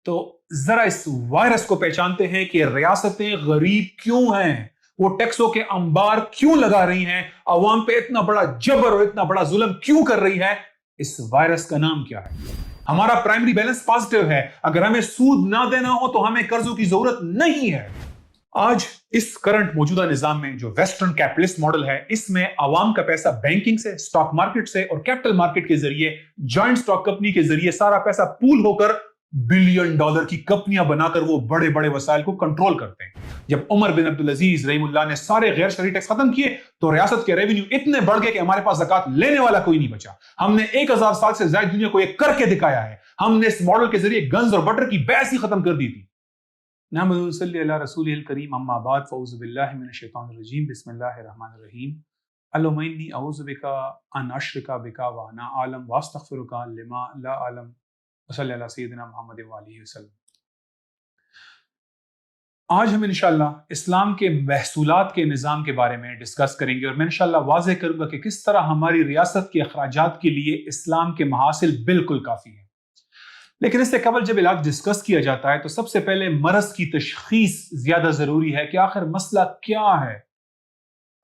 تو ذرا اس وائرس کو پہچانتے ہیں کہ ریاستیں غریب کیوں ہیں، وہ ٹیکسوں کے انبار کیوں لگا رہی ہیں، عوام پہ اتنا بڑا جبر اور اتنا بڑا ظلم کیوں کر رہی ہے۔ اس وائرس کا نام کیا ہے؟ ہمارا پرائمری بیلنس پازیٹیو ہے، اگر ہمیں سود نہ دینا ہو تو ہمیں قرضوں کی ضرورت نہیں ہے۔ آج اس کرنٹ موجودہ نظام میں جو ویسٹرن کیپٹلسٹ ماڈل ہے، اس میں عوام کا پیسہ بینکنگ سے، سٹاک مارکیٹ سے اور کیپٹل مارکیٹ کے ذریعے، جوائنٹ سٹاک کمپنی کے ذریعے سارا پیسہ پول ہو کر بلین ڈالر کی کمپنیاں بنا کر وہ بڑے بڑے وسائل کو کنٹرول کرتے ہیں۔ جب عمر بن عبدالعزیز رحم اللہ نے سارے غیر شرعی ٹیکس ختم کیے تو ریاست کے ریونیو اتنے بڑھ گئے کہ ہمارے پاس زکوٰۃ لینے والا کوئی نہیں بچا۔ ہم نے 1000 سال سے زائد دنیا کو یہ کر کے دکھایا ہے۔ ہم نے اس ماڈل کے ذریعے گنز اور بٹر کی بحث ہی ختم کر دی تھی۔ نحمدہ صلی اللہ رسول الکریم، اما بعد، فاعوذ باللہ من الشیطان الرجیم، بسم اللہ الرحمن الرحیم۔ اللہم انی اعوذ بک ان اشرک بک وانا اعلم واستغفرک لما لا اعلم، وصلی اللہ سیدنا محمد وآلہ وسلم۔ آج ہم انشاءاللہ اسلام کے محصولات کے نظام کے بارے میں ڈسکس کریں گے، اور میں انشاءاللہ واضح کروں گا کہ کس طرح ہماری ریاست کے اخراجات کے لیے اسلام کے محاصل بالکل کافی ہیں۔ لیکن اس سے قبل جب علاج ڈسکس کیا جاتا ہے تو سب سے پہلے مرض کی تشخیص زیادہ ضروری ہے کہ آخر مسئلہ کیا ہے۔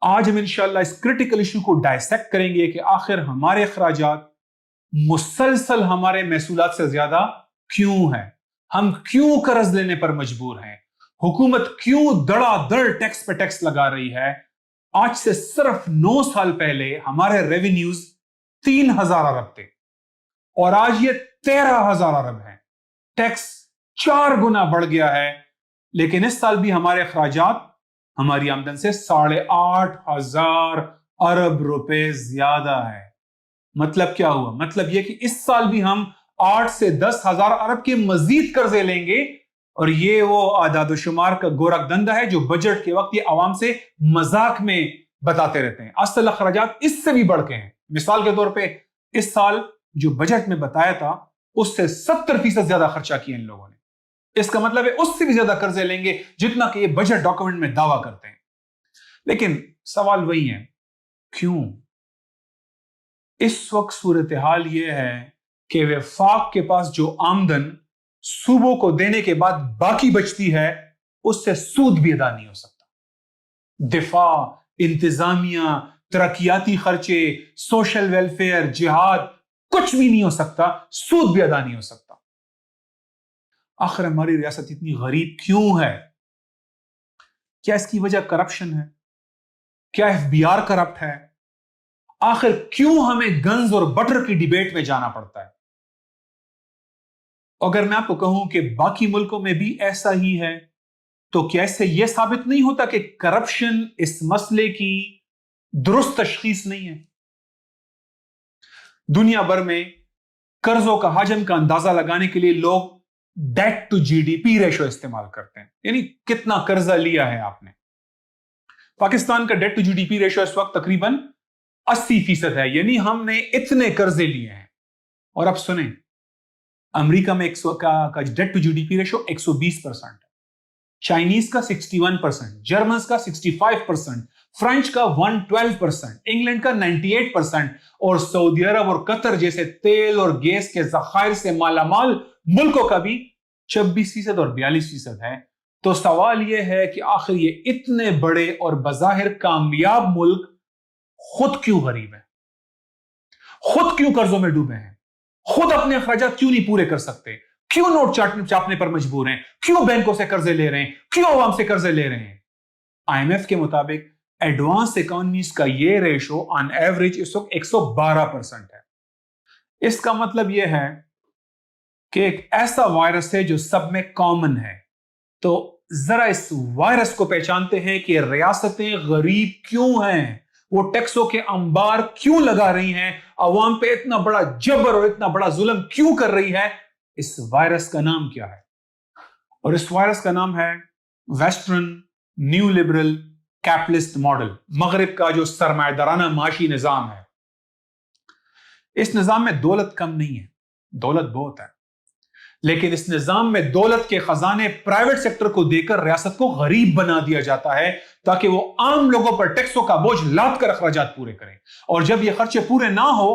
آج ہم انشاءاللہ اس کرٹیکل ایشو کو ڈائسیکٹ کریں گے کہ آخر ہمارے اخراجات مسلسل ہمارے محصولات سے زیادہ کیوں ہیں، ہم کیوں قرض لینے پر مجبور ہیں، حکومت کیوں دڑا دڑ ٹیکس پہ ٹیکس لگا رہی ہے۔ آج سے صرف 9 سال پہلے ہمارے ریونیوز 3000 ارب تھے اور آج یہ 13,000 ارب ہیں۔ ٹیکس 4 گنا بڑھ گیا ہے، لیکن اس سال بھی ہمارے اخراجات ہماری آمدن سے 8,500 ارب روپے زیادہ ہے۔ مطلب کیا ہوا؟ مطلب یہ کہ اس سال بھی ہم 8 سے 10,000 ارب کے مزید قرضے لیں گے، اور یہ وہ اعداد و شمار کا گورکھ دھندا ہے جو بجٹ کے وقت یہ عوام سے مذاق میں بتاتے رہتے ہیں۔ اصل اخراجات اس سے بھی بڑھ کے ہیں۔ مثال کے طور پہ اس سال جو بجٹ میں بتایا تھا اس سے 70% زیادہ خرچہ کیا ان لوگوں نے۔ اس کا مطلب ہے اس سے بھی زیادہ قرضے لیں گے جتنا کہ یہ بجٹ ڈاکومنٹ میں دعویٰ کرتے ہیں۔ لیکن سوال وہی ہے، کیوں؟ اس وقت صورتحال یہ ہے کہ وفاق کے پاس جو آمدن صوبوں کو دینے کے بعد باقی بچتی ہے اس سے سود بھی ادا نہیں ہو سکتا۔ دفاع، انتظامیہ، ترقیاتی خرچے، سوشل ویلفیئر، جہاد، کچھ بھی نہیں ہو سکتا، سود بھی ادا نہیں ہو سکتا۔ آخر ہماری ریاست اتنی غریب کیوں ہے؟ کیا اس کی وجہ کرپشن ہے؟ کیا FBR کرپٹ ہے؟ آخر کیوں ہمیں گنز اور بٹر کی ڈیبیٹ میں جانا پڑتا ہے؟ اگر میں آپ کو کہوں کہ باقی ملکوں میں بھی ایسا ہی ہے تو کیا اس سے یہ ثابت نہیں ہوتا کہ کرپشن اس مسئلے کی درست تشخیص نہیں ہے؟ دنیا بھر میں قرضوں کا حجم کا اندازہ لگانے کے لیے لوگ ڈیٹ ٹو GDP ریشو استعمال کرتے ہیں، یعنی کتنا قرضہ لیا ہے آپ نے۔ پاکستان کا ڈیٹ ٹو GDP ریشو اس وقت تقریباً 80% ہے، یعنی ہم نے اتنے قرضے لیے ہیں۔ اور اب سنیں، امریکہ میں کا ڈیٹ ٹو GDP ریشو 120% ہے، چائنیز کا 61%، جرمنز کا 65%، فرینچ کا 112%، انگلینڈ کا 98%، اور سعودی عرب اور قطر جیسے تیل اور گیس کے ذخائر سے مالا مال ملکوں کا بھی 26% اور 42% ہے۔ تو سوال یہ ہے کہ آخر یہ اتنے بڑے اور بظاہر کامیاب ملک خود کیوں غریب ہیں؟ خود کیوں قرضوں میں ڈوبے ہیں؟ خود اپنے اخراجات کیوں نہیں پورے کر سکتے؟ کیوں نوٹ چاپنے پر مجبور ہیں؟ کیوں بینکوں سے قرضے لے رہے ہیں؟ کیوں عوام سے قرضے لے رہے ہیں؟ IMF کے مطابق ایڈوانس اکانومیز کا یہ ریشو آن ایوریج اس وقت 112% ہے۔ اس کا مطلب یہ ہے کہ ایک ایسا وائرس ہے جو سب میں کامن ہے۔ تو ذرا اس وائرس کو پہچانتے ہیں کہ ریاستیں غریب کیوں ہیں، وہ ٹیکسوں کے انبار کیوں لگا رہی ہیں، عوام پہ اتنا بڑا جبر اور اتنا بڑا ظلم کیوں کر رہی ہے۔ اس وائرس کا نام کیا ہے؟ اور اس وائرس کا نام ہے western neo liberal capitalist model, مغرب کا جو سرمایہ دارانہ معاشی نظام ہے۔ اس نظام میں دولت کم نہیں ہے، دولت بہت ہے، لیکن اس نظام میں دولت کے خزانے پرائیویٹ سیکٹر کو دے کر ریاست کو غریب بنا دیا جاتا ہے تاکہ وہ عام لوگوں پر ٹیکسوں کا بوجھ لاد کر اخراجات پورے کریں، اور جب یہ خرچے پورے نہ ہو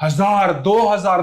1000, 2000,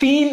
$3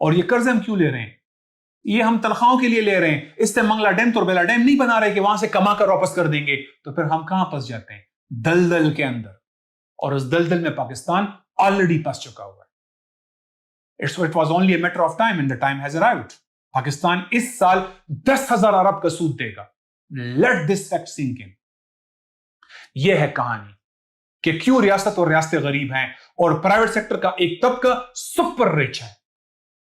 اور یہ قرض ہم کیوں لے رہے ہیں؟ یہ ہم تنخواہوں کے لیے لے رہے ہیں، اس سے منگلا ڈیم تو بیلا ڈیم نہیں بنا رہے کہ وہاں سے کما کر واپس کر دیں گے. تو پھر ہم کہاں پھنس جاتے ہیں؟ دلدل کے اندر. اور اس دلدل میں پاکستان آلریڈی پھنس چکا ہوا ہے. It was only a matter of time and the time has arrived. Pakistan اس سال 10,000 ارب کا سود دے گا. Let this fact sink in. یہ ہے کہانی کہ کیوں ریاست اور ریاستیں غریب ہیں اور پرائیویٹ سیکٹر کا ایک طبقہ سپر رچ ہے.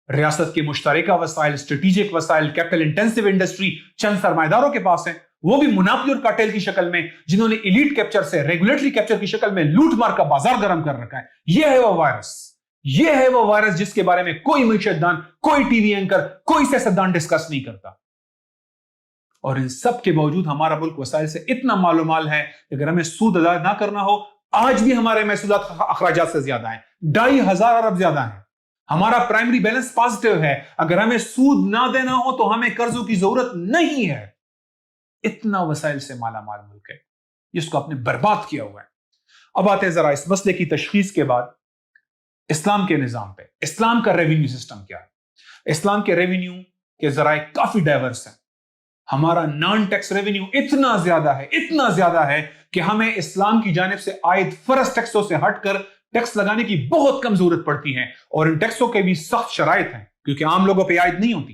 ریاست کے مشترکہ وسائل، اسٹریٹجک وسائل، کیپٹل انٹینسو انڈسٹری چند سرمایداروں کے پاس ہیں، وہ بھی منافی اور کارٹیل کی شکل میں، جنہوں نے ایلیٹ کیپچر سے ریگولیٹری کیپچر کی شکل میں لوٹ مار کا بازار گرم کر رکھا ہے. یہ ہے وہ وائرس، یہ ہے وہ وائرس جس کے بارے میں کوئی معیشت دان، کوئی ٹی وی اینکر، کوئی سیاستدان ڈسکس نہیں کرتا. اور ان سب کے باوجود ہمارا ملک وسائل سے اتنا مال و مال ہے کہ اگر ہمیں سود ادا نہ کرنا ہو، آج بھی ہمارے محصولات اخراجات سے زیادہ ہیں، 2,500 ارب زیادہ ہیں. ہمارا پرائمری بیلنس پازیٹیو ہے. اگر ہمیں سود نہ دینا ہو تو ہمیں قرضوں کی ضرورت نہیں ہے. اتنا وسائل سے مالا مال ملک ہے جس کو آپ نے برباد کیا ہوا ہے. اب آتے ہیں ذرا اس مسئلے کی تشخیص کے بعد اسلام کے نظام پہ. اسلام کا ریونیو سسٹم کیا ہے؟ اسلام کے ریونیو کے ذرائع کافی ڈائیورس ہیں. ہمارا نان ٹیکس ریونیو اتنا زیادہ ہے کہ ہمیں اسلام کی جانب سے عائد فرض ٹیکسوں سے ہٹ کر ٹیکس لگانے کی بہت کم ضرورت پڑتی ہے. اور ان ٹیکسوں کے بھی سخت شرائط ہیں کیونکہ عام لوگوں پہ عائد نہیں ہوتی.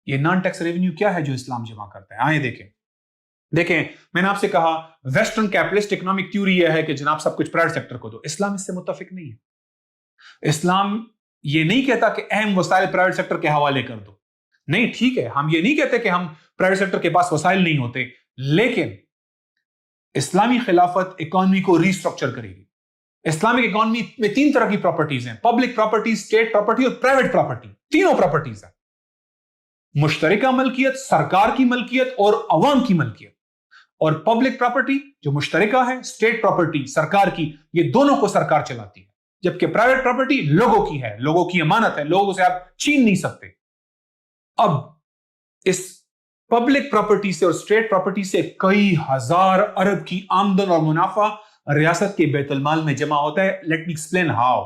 یہ نان ٹیکس ریونیو کیا ہے جو اسلام جمع کرتا ہے؟ آئیں دیکھیں میں نے آپ سے کہا ویسٹرن کیپٹلسٹ اکنامک تھیوری یہ ہے کہ جناب سب کچھ پرائیویٹ سیکٹر کو دو. اسلام اس سے متفق نہیں ہے. اسلام یہ نہیں کہتا کہ اہم وسائل پرائیویٹ سیکٹر کے حوالے کر دو. نہیں، ٹھیک ہے، ہم یہ نہیں کہتے کہ ہم پرائیویٹ سیکٹر کے پاس وسائل نہیں ہوتے، لیکن اسلامی خلافت اکانومی کو ریسٹرکچر کرے گی. اسلامک اکانومی میں 3 طرح کی پراپرٹیز ہیں: پبلک پراپرٹی، اسٹیٹ پراپرٹی اور پرائیویٹ پراپرٹی. تینوں پراپرٹیز ہیں: مشترکہ ملکیت، سرکار کی ملکیت اور عوام کی ملکیت. اور پبلک پراپرٹی جو مشترکہ ہے، اسٹیٹ پراپرٹی سرکار کی، یہ دونوں کو سرکار چلاتی ہے. جبکہ پرائیویٹ پراپرٹی لوگوں کی ہے، لوگوں کی امانت ہے، لوگوں سے آپ چھین نہیں سکتے. اب اس پبلک پراپرٹی سے اور اسٹیٹ پراپرٹی سے کئی ہزار ارب کی آمدن اور منافع ریاست کے بیت المال میں جمع ہوتا ہے. Let me explain how.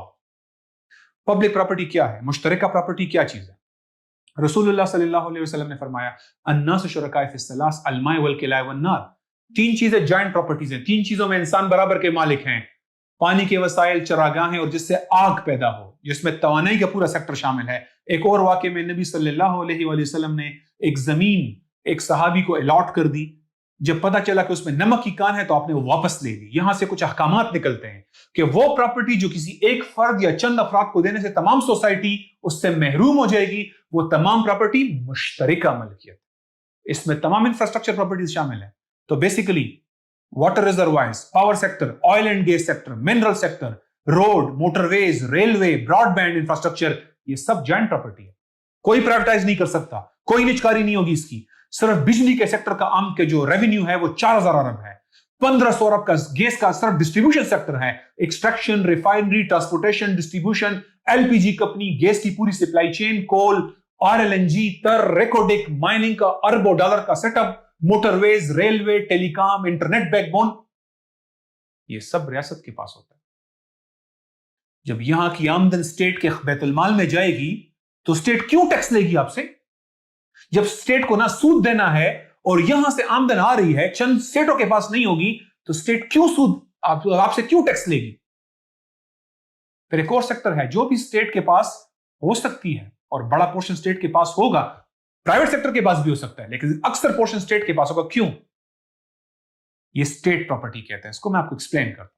Public property کیا ہے؟ مشترکہ پراپرٹی کیا چیز ہے؟ رسول اللہ صلی اللہ علیہ وسلم نے فرمایا الناس شرکاء فی الثلاث الماء والکلاء والنار. 3 چیزیں جوائنٹ پراپرٹیز ہیں. 3 چیزوں میں انسان برابر کے مالک ہیں: پانی کے وسائل، چراگاہیں اور جس سے آگ پیدا ہو، جس میں توانائی کا پورا سیکٹر شامل ہے. ایک اور واقعے میں نبی صلی اللہ علیہ وآلہ وسلم نے ایک زمین ایک صحابی کو الاٹ کر دی. جب پتا چلا کہ اس میں نمک کی کان ہے تو آپ نے وہ واپس لے لی. یہاں سے کچھ احکامات نکلتے ہیں کہ وہ پراپرٹی جو کسی ایک فرد یا چند افراد کو دینے سے تمام سوسائٹی اس سے محروم ہو جائے گی، وہ تمام پراپرٹی مشترکہ ملکیت. اس میں تمام انفراسٹرکچر پراپرٹیز شامل ہیں. تو basically water reservoirs, power sector, oil and gas sector, mineral sector, road, motorways, railway, broadband infrastructure, یہ سب جوائنٹ پراپرٹی ہے. کوئی پرائیویٹائز نہیں کر سکتا، کوئی نجکاری نہیں ہوگی اس کی. صرف بجلی کے سیکٹر کا عام کے جو ریونیو ہے وہ 4,000 ارب ہے. 1,500 ارب کا گیس کا صرف ڈسٹریبیوشن سیکٹر ہے. Extraction, refinery, transportation, distribution, LPG company, gas کی پوری سپلائی چین، کول، RLNG، تر، ریکوڈک، مائننگ کا اربوں ڈالر کا سیٹ اپ، موٹر ویز، ریلوے، ٹیلی کام، انٹرنیٹ بیک بون، یہ سب ریاست کے پاس ہوتا ہے. جب یہاں کی آمدن اسٹیٹ کے بیت المال میں جائے گی تو اسٹیٹ کیوں ٹیکس لے گی آپ سے؟ جب اسٹیٹ کو نہ سود دینا ہے اور یہاں سے آمدن آ رہی ہے، چند اسٹیٹوں کے پاس نہیں ہوگی، تو اسٹیٹ کیوں سود آپ سے کیوں ٹیکس لے گی؟ پھر ایک اور سیکٹر ہے جو بھی اسٹیٹ کے پاس ہو سکتی ہے اور بڑا پورشن اسٹیٹ کے پاس ہوگا، پرائیویٹ سیکٹر کے پاس بھی ہو سکتا ہے، لیکن اکثر پورشن اسٹیٹ کے پاس ہوگا. کیوں؟ یہ اسٹیٹ پراپرٹی کہتے ہیں. اس کو میں آپ کو ایکسپلین کرتا ہوں.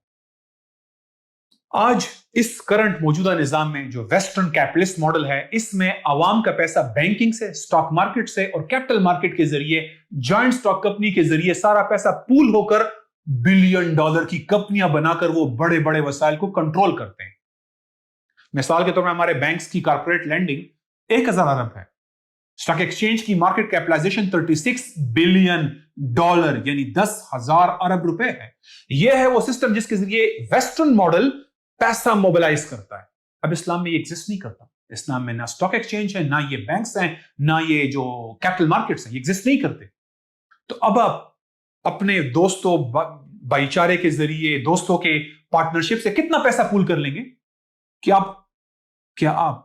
آج اس کرنٹ موجودہ نظام میں جو ویسٹرن کیپٹلسٹ ماڈل ہے، اس میں عوام کا پیسہ بینکنگ سے، سٹاک مارکیٹ سے اور کیپٹل مارکیٹ کے ذریعے، جوائنٹ سٹاک کمپنی کے ذریعے سارا پیسہ پول ہو کر بلین ڈالر کی کمپنیاں بنا کر وہ بڑے بڑے وسائل کو کنٹرول کرتے ہیں. مثال کے طور پر ہمارے بینکس کی کارپوریٹ لینڈنگ 1,000 ارب ہے. سٹاک ایکسچینج کی مارکیٹ کیپٹلائزیشن 36 بلین ڈالر یعنی 10,000 ارب روپے ہے. یہ ہے وہ سسٹم جس کے ذریعے ویسٹرن ماڈل پیسہ موبلائز کرتا ہے. اب اسلام میں یہ ایگزسٹ نہیں کرتا. اسلام میں نہ سٹاک ایکسچینج ہے، نہ یہ بینکس ہیں، نہ یہ جو کیپٹل مارکیٹس ہیں، یہ ایگزسٹ نہیں کرتے. تو اب آپ اپنے دوستوں، بھائی چارے کے ذریعے، دوستوں کے پارٹنرشپ سے کتنا پیسہ پول کر لیں گے؟ کیا آپ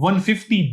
150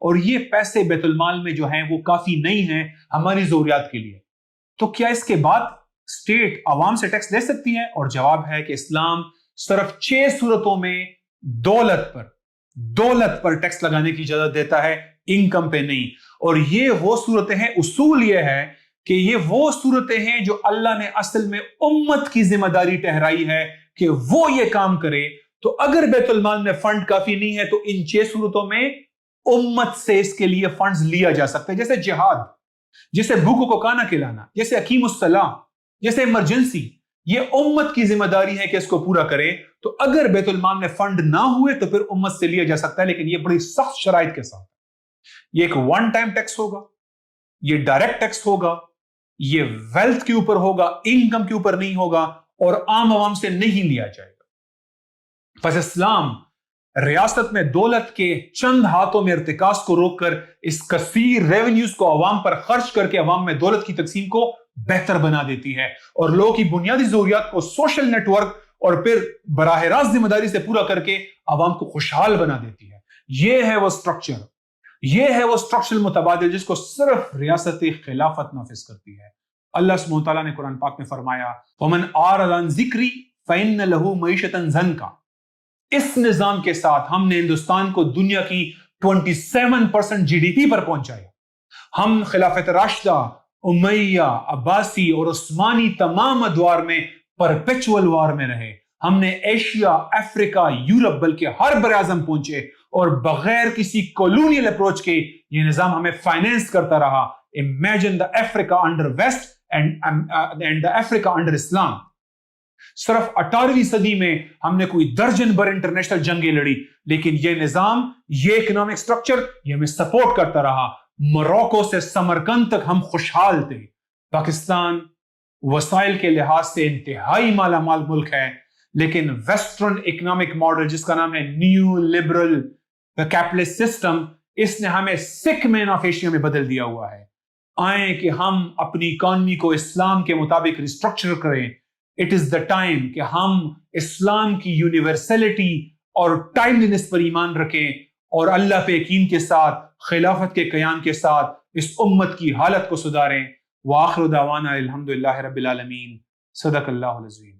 اور یہ پیسے بیت المال میں جو ہیں وہ کافی نہیں ہیں ہماری ضروریات کے لیے، تو کیا اس کے بعد اسٹیٹ عوام سے ٹیکس لے سکتی ہے؟ اور جواب ہے کہ اسلام صرف 6 صورتوں میں دولت پر ٹیکس لگانے کی اجازت دیتا ہے، انکم پہ نہیں۔ اور یہ وہ صورتیں ہیں، اصول یہ ہے کہ یہ وہ صورتیں ہیں جو اللہ نے اصل میں امت کی ذمہ داری ٹہرائی ہے کہ وہ یہ کام کرے۔ تو اگر بیت المال میں فنڈ کافی نہیں ہے تو ان 6 صورتوں میں امت سے اس کے لیے فنڈز لیا جا سکتا ہے، جیسے جہاد، جیسے بھوکوں کو کھانا کھلانا، جیسے اقیم الصلاۃ، جیسے ایمرجنسی۔ یہ امت کی ذمہ داری ہے کہ اس کو پورا کرے۔ تو اگر بیت المال میں فنڈ نہ ہوئے تو پھر امت سے لیا جا سکتا ہے، لیکن یہ بڑی سخت شرائط کے ساتھ۔ یہ ایک ون ٹائم ٹیکس ہوگا، یہ ڈائریکٹ ٹیکس ہوگا، یہ ویلتھ کے اوپر ہوگا، انکم کے اوپر نہیں ہوگا، اور عام عوام سے نہیں لیا جائے گا۔ پس اسلام ریاست میں دولت کے چند ہاتھوں میں ارتکاز کو روک کر اس کثیر ریونیوز کو عوام پر خرچ کر کے عوام میں دولت کی تقسیم کو بہتر بنا دیتی ہے، اور لوگوں کی بنیادی ضروریات کو سوشل نیٹ ورک اور پھر براہ راست ذمہ داری سے پورا کر کے عوام کو خوشحال بنا دیتی ہے۔ یہ ہے وہ سٹرکچر، یہ ہے وہ سٹرکچرل متبادل جس کو صرف ریاست خلافت نافذ کرتی ہے۔ اللہ سبحانہ وتعالیٰ نے قرآن پاک میں فرمایا وَمَنْ أَعْرَضَ عَنْ ذِكْرِي فَإِنَّ لَهُ مَعِيشَةً ضَنْكَ۔ اس نظام کے ساتھ ہم نے ہندوستان کو دنیا کی 27% جی ڈی پی پر پہنچایا۔ ہم خلافت راشدہ، امیہ، عباسی اور عثمانی تمام ادوار میں پرپیچول وار میں رہے۔ ہم نے ایشیا، افریقہ، یورپ بلکہ ہر بر اعظم پہنچے، اور بغیر کسی کولونیل اپروچ کے یہ نظام ہمیں فائنینس کرتا رہا۔ Imagine the Africa under West and the Africa under Islam۔ صرف 18ویں صدی میں ہم نے کوئی درجن بھر انٹرنیشنل جنگیں لڑی، لیکن یہ نظام، یہ اکنامک سٹرکچر یہ ہمیں سپورٹ کرتا رہا۔ موروکو سے سمرقند تک ہم خوشحال تھے۔ پاکستان وسائل کے لحاظ سے انتہائی مالا مال ملک ہے، لیکن ویسٹرن اکنامک ماڈل جس کا نام ہے نیو لبرل کیپٹلسٹ سسٹم، اس نے ہمیں سکھ مین آف ایشیا میں بدل دیا ہوا ہے۔ آئیں کہ ہم اپنی اکانومی کو اسلام کے مطابق ریسٹرکچر کریں۔ اٹ از دا ٹائم کہ ہم اسلام کی یونیورسلٹی اور ٹائملینس پر ایمان رکھیں، اور اللہ پہ یقین کے ساتھ، خلافت کے قیام کے ساتھ اس امت کی حالت کو سدھاریں۔ وآخر دعوانا الحمدللہ رب العالمین۔ صدق اللہ العظیم۔